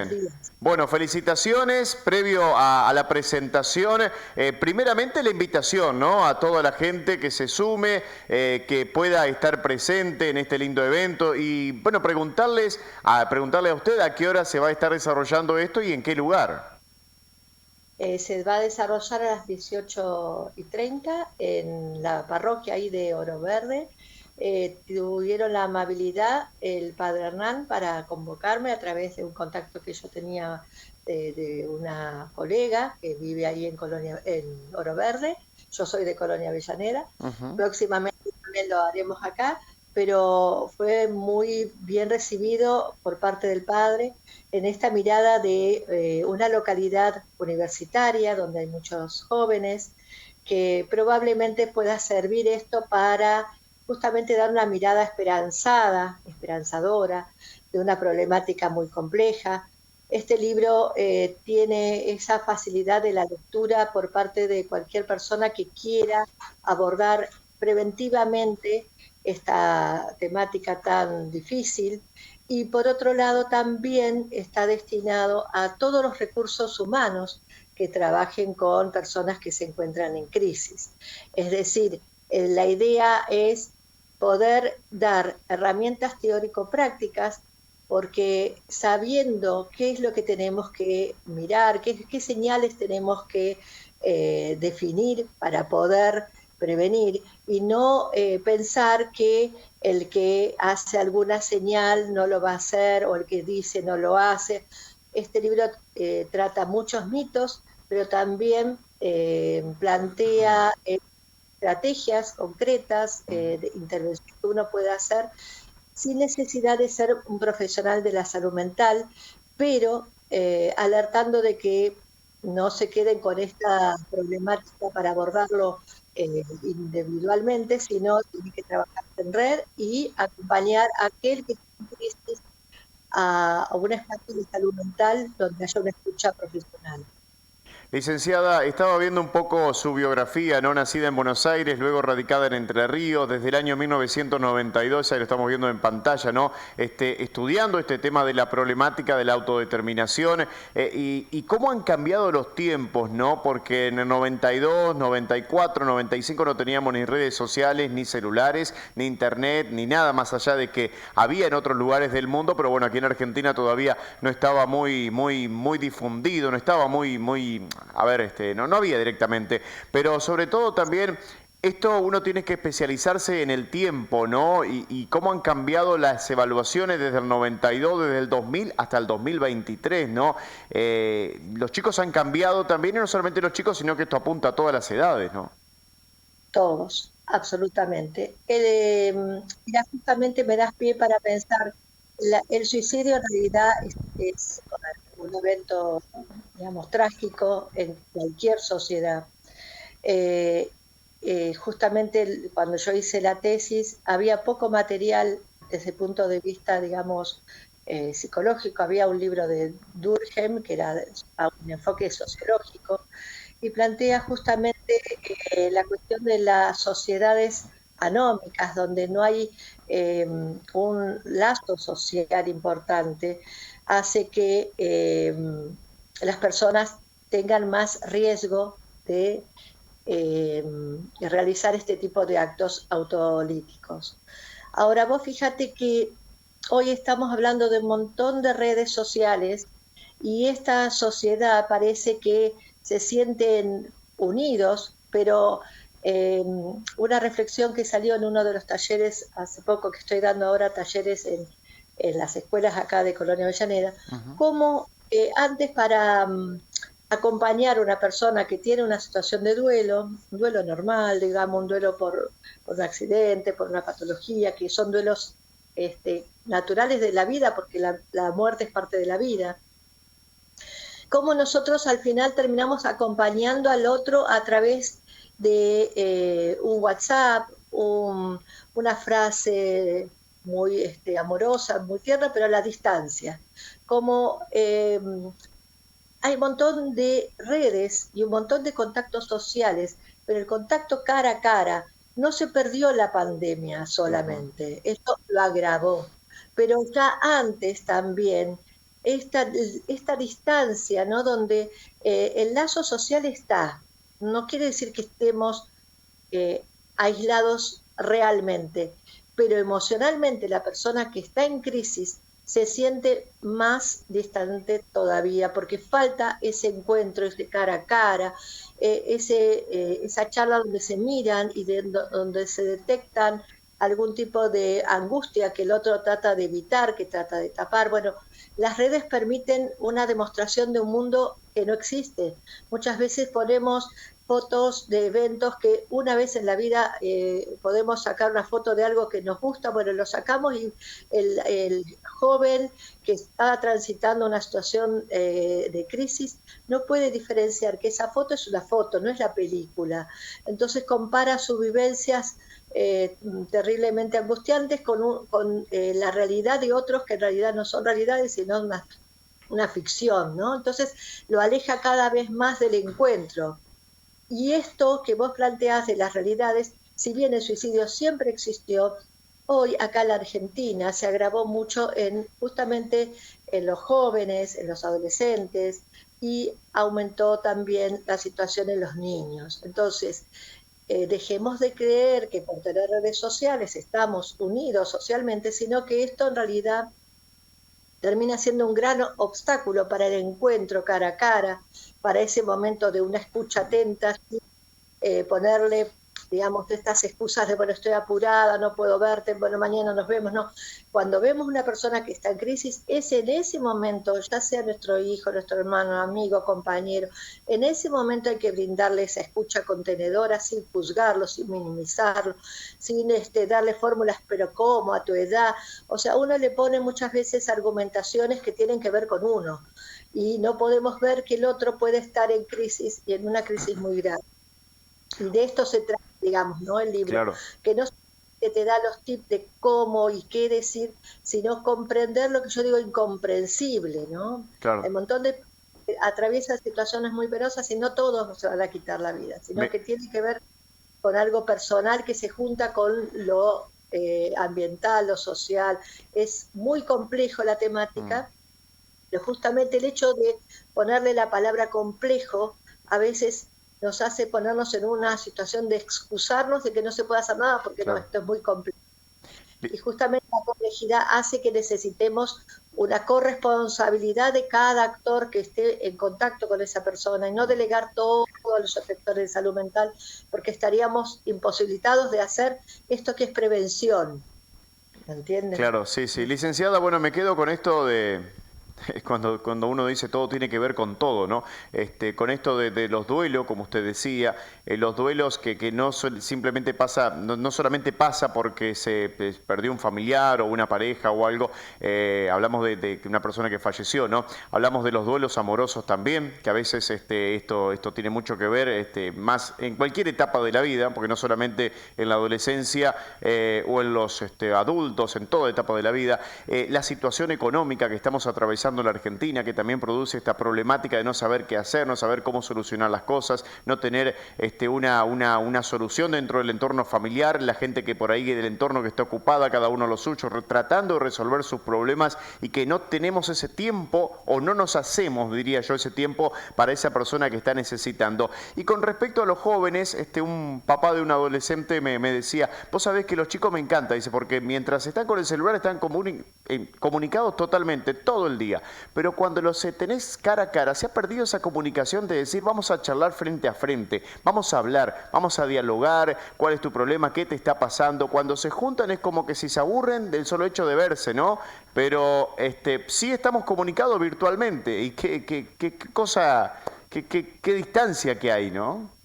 Días. Bueno, felicitaciones. Previo a la presentación, primeramente la invitación, ¿no? A toda la gente que se sume, que pueda estar presente en este lindo evento y, bueno, preguntarle a usted a qué hora se va a estar desarrollando esto y en qué lugar. Se va a desarrollar a las 18:30 en la parroquia ahí de Oro Verde. Tuvieron la amabilidad el padre Hernán para convocarme a través de un contacto que yo tenía de una colega que vive ahí en Oro Verde. Yo soy de Colonia Avellaneda. Ujú. Próximamente también lo haremos acá, pero fue muy bien recibido por parte del padre en esta mirada de una localidad universitaria donde hay muchos jóvenes, que probablemente pueda servir esto para justamente dar una mirada esperanzada, esperanzadora, de una problemática muy compleja. Este libro tiene esa facilidad de la lectura por parte de cualquier persona que quiera abordar preventivamente esta temática tan difícil, y por otro lado también está destinado a todos los recursos humanos que trabajen con personas que se encuentran en crisis. Es decir, la idea es poder dar herramientas teórico-prácticas, porque sabiendo qué es lo que tenemos que mirar, qué señales tenemos que definir para poder prevenir, y no pensar que el que hace alguna señal no lo va a hacer o el que dice no lo hace. Este libro trata muchos mitos, pero también plantea estrategias concretas de intervención que uno puede hacer sin necesidad de ser un profesional de la salud mental, pero alertando de que no se queden con esta problemática para abordarlo individualmente, sino tiene que trabajar en red y acompañar a aquel que está en crisis a un espacio de salud mental donde haya una escucha profesional. Licenciada, estaba viendo un poco su biografía, ¿no? Nacida en Buenos Aires, luego radicada en Entre Ríos, desde el año 1992, ahí lo estamos viendo en pantalla, ¿no? Estudiando este tema de la problemática de la autodeterminación y cómo han cambiado los tiempos, ¿no? Porque en el 92, 94, 95 no teníamos ni redes sociales, ni celulares, ni internet, ni nada más allá de que había en otros lugares del mundo, pero bueno, aquí en Argentina todavía no estaba muy difundido, no estaba a ver, no había directamente, pero sobre todo también esto uno tiene que especializarse en el tiempo, ¿no? Y cómo han cambiado las evaluaciones desde el 92, desde el 2000 hasta el 2023, ¿no? Los chicos han cambiado también, y no solamente los chicos, sino que esto apunta a todas las edades, ¿no? Todos, absolutamente. Mira, justamente me das pie para pensar, el suicidio en realidad es un evento, digamos, trágico en cualquier sociedad. Eh, Justamente cuando yo hice la tesis había poco material desde el punto de vista, digamos, psicológico. Había un libro de Durkheim que era un enfoque sociológico y plantea justamente la cuestión de las sociedades anómicas, donde no hay un lazo social importante, hace que las personas tengan más riesgo de realizar este tipo de actos autolíticos. Ahora vos fíjate que hoy estamos hablando de un montón de redes sociales y esta sociedad parece que se sienten unidos, pero una reflexión que salió en uno de los talleres hace poco, que estoy dando ahora talleres en las escuelas acá de Colonia Avellaneda, Ujú. como antes para acompañar a una persona que tiene una situación de duelo, un duelo normal, digamos, un duelo por un accidente, por una patología, que son duelos naturales de la vida, porque la muerte es parte de la vida. Cómo nosotros al final terminamos acompañando al otro a través de un WhatsApp, una frase muy amorosa, muy tierna, pero a la distancia. Como hay un montón de redes y un montón de contactos sociales, pero el contacto cara a cara no se perdió la pandemia Ujú. solamente, esto lo agravó. Pero ya antes también esta distancia, ¿no? Donde el lazo social está. No quiere decir que estemos aislados realmente, pero emocionalmente la persona que está en crisis se siente más distante todavía, porque falta ese encuentro, ese cara a cara, esa charla donde se miran y donde se detectan algún tipo de angustia que el otro trata de evitar, que trata de tapar. Bueno, las redes permiten una demostración de un mundo que no existe. Muchas veces ponemos fotos de eventos que una vez en la vida podemos sacar una foto de algo que nos gusta, bueno, lo sacamos y el joven que está transitando una situación de crisis no puede diferenciar que esa foto es una foto, no es la película. Entonces compara sus vivencias terriblemente angustiantes con la realidad de otros que en realidad no son realidades, sino una ficción, ¿no? Entonces lo aleja cada vez más del encuentro. Y esto que vos planteás de las realidades, si bien el suicidio siempre existió, hoy acá en la Argentina se agravó mucho justamente en los jóvenes, en los adolescentes, y aumentó también la situación en los niños. Entonces, dejemos de creer que por tener redes sociales estamos unidos socialmente, sino que esto en realidad termina siendo un gran obstáculo para el encuentro cara a cara, para ese momento de una escucha atenta, ponerle, digamos, estas excusas de, bueno, estoy apurada, no puedo verte, bueno, mañana nos vemos, no. Cuando vemos una persona que está en crisis, es en ese momento, ya sea nuestro hijo, nuestro hermano, amigo, compañero, en ese momento hay que brindarle esa escucha contenedora sin juzgarlo, sin minimizarlo, sin darle fórmulas, pero ¿cómo? A tu edad. O sea, uno le pone muchas veces argumentaciones que tienen que ver con uno y no podemos ver que el otro puede estar en crisis y en una crisis muy grave. Y de esto se trata, digamos, ¿no? El libro, Claro, que no que te da los tips de cómo y qué decir, sino comprender lo que yo digo incomprensible, ¿no? Hay claro. un montón de atraviesan situaciones muy penosas y no todos nos van a quitar la vida, sino Me, que tiene que ver con algo personal que se junta con lo ambiental, lo social. Es muy complejo la mm, temática, pero justamente el hecho de ponerle la palabra complejo a veces nos hace ponernos en una situación de excusarnos de que no se puede hacer nada porque no, claro. esto es muy complejo. Li- Y justamente la complejidad hace que necesitemos una corresponsabilidad de cada actor que esté en contacto con esa persona y no delegar todo a los efectores de salud mental, porque estaríamos imposibilitados de hacer esto que es prevención, ¿entienden? Claro, sí, sí. Licenciada, bueno, me quedo con esto de cuando uno dice todo tiene que ver con todo, ¿no? Con esto de los duelos, como usted decía, los duelos que no simplemente pasa, no solamente pasa porque se perdió un familiar o una pareja o algo, hablamos de una persona que falleció, ¿no? Hablamos de los duelos amorosos también, que a veces esto tiene mucho que ver, más en cualquier etapa de la vida, porque no solamente en la adolescencia o en los adultos, en toda etapa de la vida, la situación económica que estamos atravesando en la Argentina, que también produce esta problemática de no saber qué hacer, no saber cómo solucionar las cosas, no tener una solución dentro del entorno familiar, la gente que por ahí del entorno que está ocupada, cada uno lo suyo, tratando de resolver sus problemas y que no tenemos ese tiempo o no nos hacemos, diría yo, ese tiempo para esa persona que está necesitando. Y con respecto a los jóvenes, un papá de un adolescente me decía, vos sabés que los chicos me encantan, dice, porque mientras están con el celular están comunicados totalmente, todo el día, pero cuando los tenés cara a cara, se ha perdido esa comunicación de decir, vamos a charlar frente a frente, vamos a hablar, vamos a dialogar, cuál es tu problema, qué te está pasando. Cuando se juntan es como que si se aburren del solo hecho de verse, ¿no? Pero sí estamos comunicados virtualmente y qué cosa, qué distancia que hay, ¿no?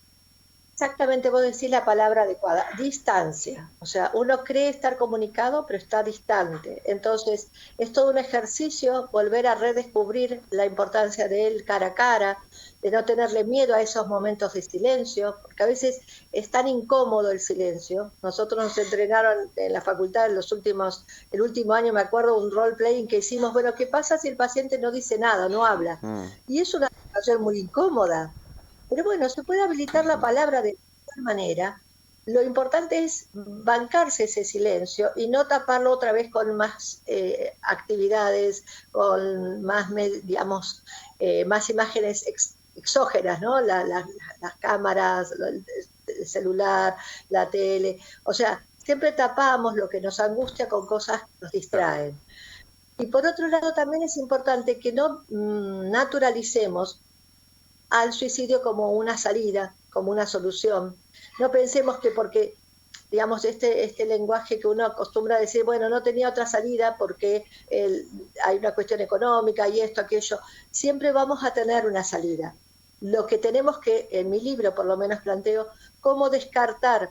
Exactamente, vos decís la palabra adecuada, distancia. O sea, uno cree estar comunicado, pero está distante. Entonces, es todo un ejercicio volver a redescubrir la importancia de él cara a cara, de no tenerle miedo a esos momentos de silencio, porque a veces es tan incómodo el silencio. Nosotros nos entrenaron en la facultad el último año me acuerdo un role playing que hicimos, bueno, ¿qué pasa si el paciente no dice nada, no habla? Mm, Y es una situación muy incómoda. Pero bueno, se puede habilitar la palabra de tal manera. lo importante es bancarse ese silencio y no taparlo otra vez con más actividades, con más, digamos, más imágenes exógenas, ¿no? Las cámaras, el celular, la tele. O sea, siempre tapamos lo que nos angustia con cosas que nos distraen. Y por otro lado, también es importante que no naturalicemos al suicidio como una salida, como una solución. No pensemos que porque, digamos, este lenguaje que uno acostumbra a decir, bueno, no tenía otra salida porque hay una cuestión económica y esto, aquello, siempre vamos a tener una salida. Lo que tenemos que, en mi libro por lo menos planteo, cómo descartar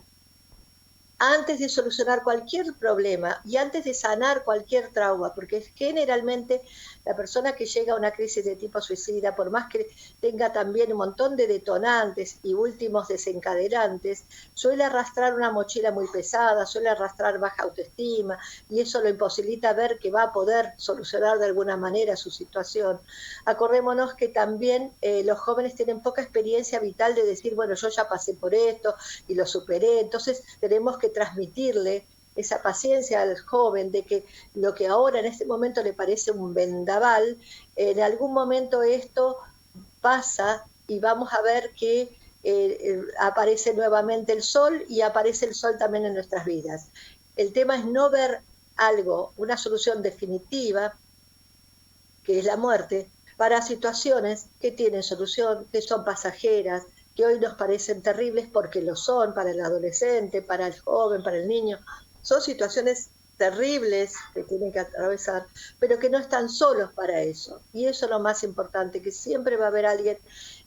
antes de solucionar cualquier problema y antes de sanar cualquier trauma, porque generalmente la persona que llega a una crisis de tipo suicida, por más que tenga también un montón de detonantes y últimos desencadenantes, suele arrastrar una mochila muy pesada, suele arrastrar baja autoestima, y eso lo imposibilita ver que va a poder solucionar de alguna manera su situación. Acordémonos que también los jóvenes tienen poca experiencia vital de decir, bueno, yo ya pasé por esto y lo superé, entonces tenemos que transmitirle esa paciencia al joven de que lo que ahora en este momento le parece un vendaval, en algún momento esto pasa y vamos a ver que aparece nuevamente el sol y aparece el sol también en nuestras vidas. El tema es no ver algo, una solución definitiva, que es la muerte, para situaciones que tienen solución, que son pasajeras, que hoy nos parecen terribles porque lo son para el adolescente, para el joven, para el niño. Son situaciones terribles que tienen que atravesar, pero que no están solos para eso. Y eso es lo más importante, que siempre va a haber alguien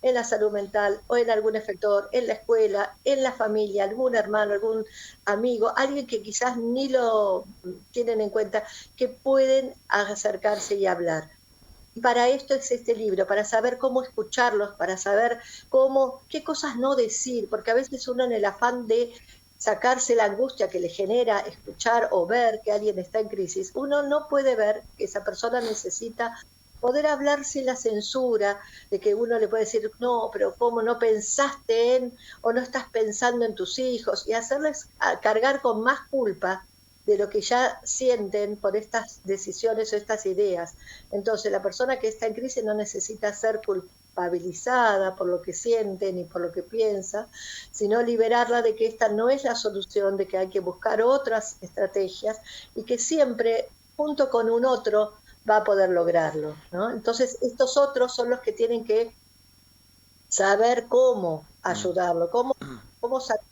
en la salud mental o en algún efector, en la escuela, en la familia, algún hermano, algún amigo, alguien que quizás ni lo tienen en cuenta, que pueden acercarse y hablar. Y para esto es este libro, para saber cómo escucharlos, para saber qué cosas no decir, porque a veces uno en el afán de sacarse la angustia que le genera escuchar o ver que alguien está en crisis, uno no puede ver que esa persona necesita poder hablar sin la censura, de que uno le puede decir, no, pero ¿cómo no pensaste en, o no estás pensando en tus hijos? Y hacerles cargar con más culpa de lo que ya sienten por estas decisiones o estas ideas. Entonces, la persona que está en crisis no necesita ser culpabilizada por lo que siente ni por lo que piensa, sino liberarla de que esta no es la solución, de que hay que buscar otras estrategias y que siempre, junto con un otro, va a poder lograrlo, ¿no? Entonces, estos otros son los que tienen que saber cómo ayudarlo, cómo salir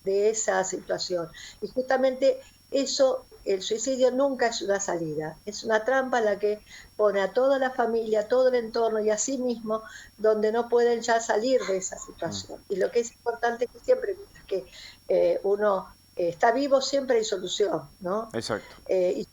de esa situación. Y justamente eso, el suicidio nunca es una salida, es una trampa en la que pone a toda la familia, todo el entorno y a sí mismo, donde no pueden ya salir de esa situación. Y lo que es importante es que siempre, mientras que uno está vivo, siempre hay solución, ¿no? Exacto. Y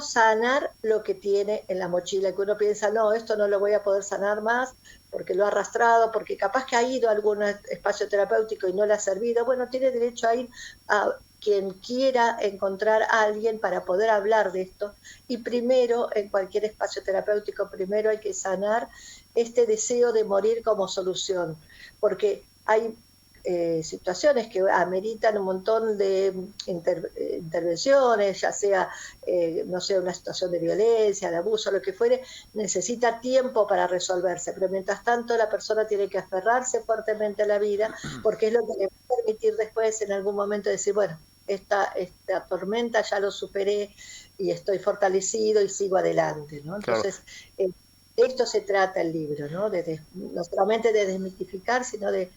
sanar lo que tiene en la mochila, que uno piensa, no, esto no lo voy a poder sanar más, porque lo ha arrastrado, porque capaz que ha ido a algún espacio terapéutico y no le ha servido. Bueno, tiene derecho a ir a quien quiera encontrar a alguien para poder hablar de esto. Y primero, en cualquier espacio terapéutico, primero hay que sanar este deseo de morir como solución, porque hay situaciones que ameritan un montón de intervenciones, ya sea, no sé, una situación de violencia, de abuso, lo que fuere, necesita tiempo para resolverse, pero mientras tanto la persona tiene que aferrarse fuertemente a la vida, porque es lo que le va a permitir después en algún momento decir, bueno, esta tormenta ya lo superé y estoy fortalecido y sigo adelante, ¿no? Entonces, claro. De esto se trata el libro, ¿no? No solamente de desmitificar, sino de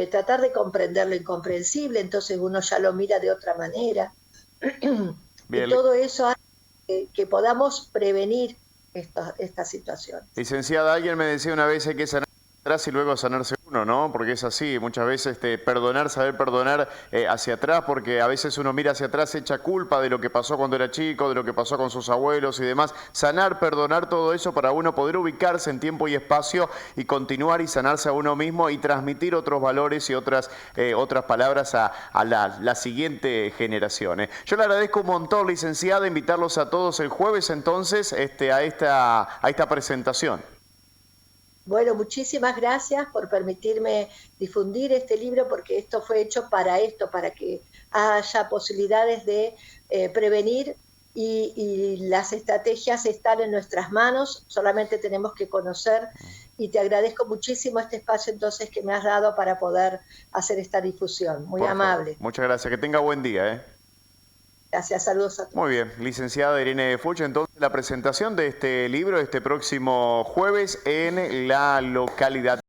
tratar de comprender lo incomprensible, entonces uno ya lo mira de otra manera. Y todo eso hace que podamos prevenir estas situaciones. Licenciada, alguien me decía una vez hay que sanar atrás y luego sanarse uno, ¿no? Porque es así, muchas veces perdonar, saber perdonar hacia atrás, porque a veces uno mira hacia atrás, echa culpa de lo que pasó cuando era chico, de lo que pasó con sus abuelos y demás. Sanar, perdonar, todo eso para uno poder ubicarse en tiempo y espacio y continuar y sanarse a uno mismo y transmitir otros valores y otras palabras a las siguientes generaciones. Yo le agradezco un montón, licenciada, invitarlos a todos el jueves entonces a esta presentación. Bueno, muchísimas gracias por permitirme difundir este libro, porque esto fue hecho para que haya posibilidades de prevenir y las estrategias están en nuestras manos, solamente tenemos que conocer y te agradezco muchísimo este espacio entonces que me has dado para poder hacer esta difusión. Muy Por favor. amable. Muchas gracias. Que tenga buen día, ¿eh? Gracias, saludos a todos. Muy bien, licenciada Irene Fuch, entonces la presentación de este libro este próximo jueves en la localidad